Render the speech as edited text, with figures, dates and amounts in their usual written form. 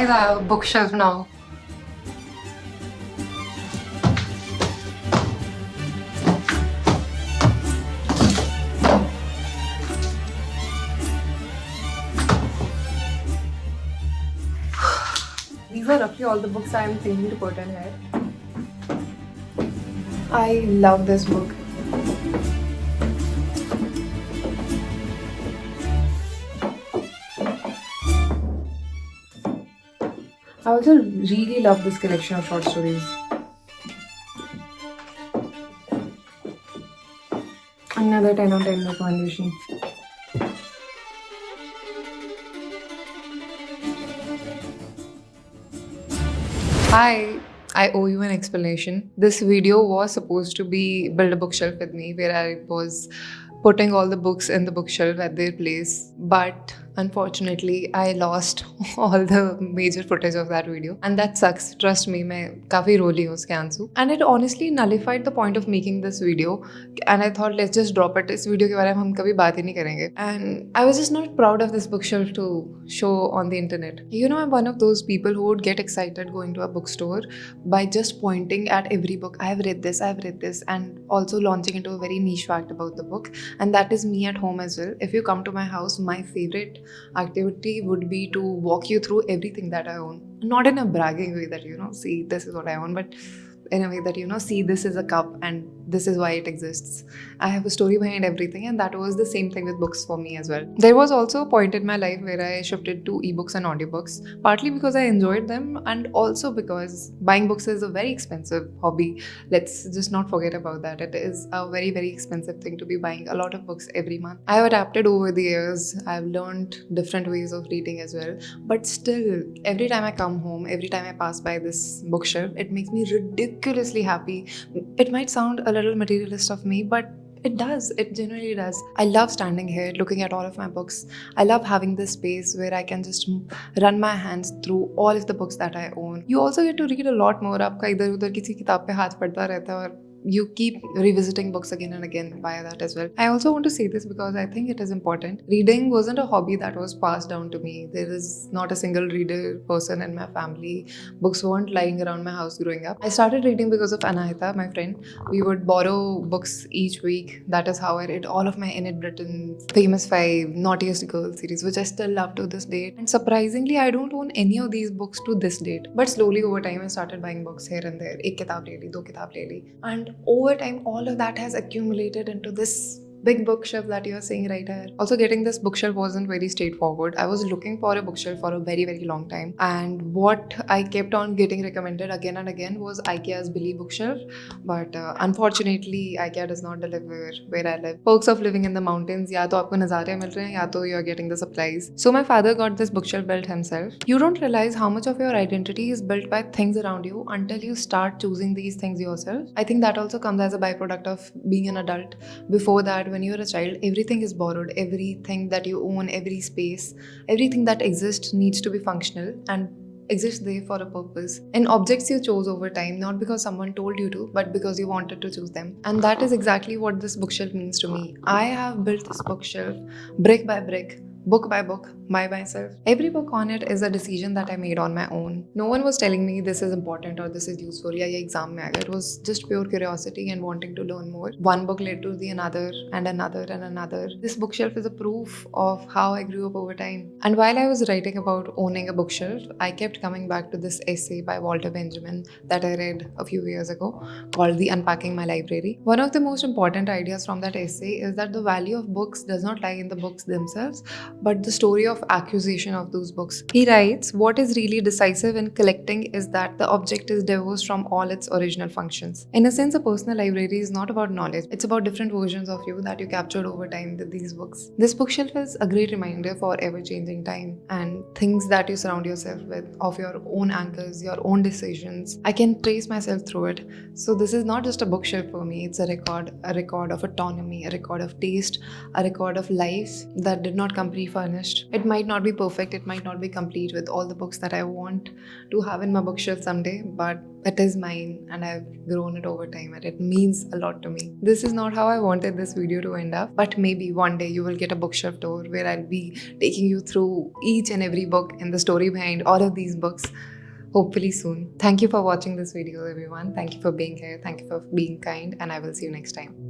Guys, I have a bookshelf now. These are roughly all the books I am thinking to put in here. I love this book. I also really love this collection of short stories. Another 10 on 10 recommendation. Hi, I owe you an explanation. This video was supposed to be build a bookshelf with me, where I was putting all the books in the bookshelf at their place, but unfortunately I lost all the major footage of that video, and that sucks. Trust me, मैं काफी रोली हूँ उसके आंसू, and it honestly nullified the point of making this video. And I thought let's just drop it. इस video के बारे में हम कभी बात ही नहीं करेंगे. And I was just not proud of this bookshelf to show on the internet. You know, I'm one of those people who would get excited going to a bookstore by just pointing at every book. I've read this, and also launching into a very niche fact about the book. And that is me at home as well. If you come to my house, my favorite activity would be to walk you through everything that I own. Not in a bragging way that, see, this is what I own, but in a way that, see, this is a cup and this is why it exists. I have a story behind everything, and that was the same thing with books for me as well. There was also a point in my life where I shifted to ebooks and audiobooks, partly because I enjoyed them and also because buying books is a very expensive hobby. Let's just not forget about that. It is a very, very expensive thing to be buying a lot of books every month. I have adapted over the years. I've learned different ways of reading as well. But still, every time I come home, every time I pass by this bookshelf, it makes me ridiculously happy. It might sound a little materialist of me, but it does. It genuinely does. I love standing here looking at all of my books. I love having this space where I can just run my hands through all of the books that I own. You also get to read a lot more. आपका इधर उधर किसी किताब पे हाथ पड़ता रहता है और you keep revisiting books again and again via that as well. I also want to say this because I think it is important. Reading wasn't a hobby that was passed down to me. There is not a single reader person in my family. Books weren't lying around my house growing up. I started reading because of Anahita, my friend. We would borrow books each week. That is how I read all of my Innit Britain's Famous 5, Naughtiest Girl series, which I still love to this date. And surprisingly, I don't own any of these books to this date. But slowly over time, I started buying books here and there. एक किताब ले ली, दो किताब ले ली. And over time, all of that has accumulated into this big bookshelf that you are seeing right here. Also, getting this bookshelf wasn't very straightforward. I was looking for a bookshelf for a very, very long time. And what I kept on getting recommended again and again was IKEA's Billy bookshelf. But unfortunately, IKEA does not deliver where I live. Perks of living in the mountains, या तो आपको नज़ारे मिल रहे हैं या तो you're getting the supplies. So my father got this bookshelf built himself. You don't realize how much of your identity is built by things around you until you start choosing these things yourself. I think that also comes as a byproduct of being an adult. Before that, when you're a child, everything is borrowed. Everything that you own, every space, everything that exists needs to be functional and exists there for a purpose. And objects you chose over time, not because someone told you to, but because you wanted to choose them. And that is exactly what this bookshelf means to me. I have built this bookshelf brick by brick, book by book, by myself. Every book on it is a decision that I made on my own. No one was telling me this is important or this is useful. Yeah, exam mein aega. It was just pure curiosity and wanting to learn more. One book led to the another and another and another. This bookshelf is a proof of how I grew up over time. And while I was writing about owning a bookshelf, I kept coming back to this essay by Walter Benjamin that I read a few years ago called The Unpacking My Library. One of the most important ideas from that essay is that the value of books does not lie in the books themselves, but the story of acquisition of those books. He writes, what is really decisive in collecting is that the object is divorced from all its original functions. In a sense, a personal library is not about knowledge. It's about different versions of you that you captured over time with these books. This bookshelf is a great reminder for ever-changing time and things that you surround yourself with, of your own anchors, your own decisions. I can trace myself through it. So this is not just a bookshelf for me. It's a record of autonomy, a record of taste, a record of life that did not come pre-furnished. It might not be perfect, it might not be complete with all the books that I want to have in my bookshelf someday, but it is mine and I've grown it over time and it means a lot to me. This is not how I wanted this video to end up, but maybe one day you will get a bookshelf tour where I'll be taking you through each and every book and the story behind all of these books. Hopefully soon. Thank you for watching this video, everyone. Thank you for being here. Thank you for being kind, and I will see you next time.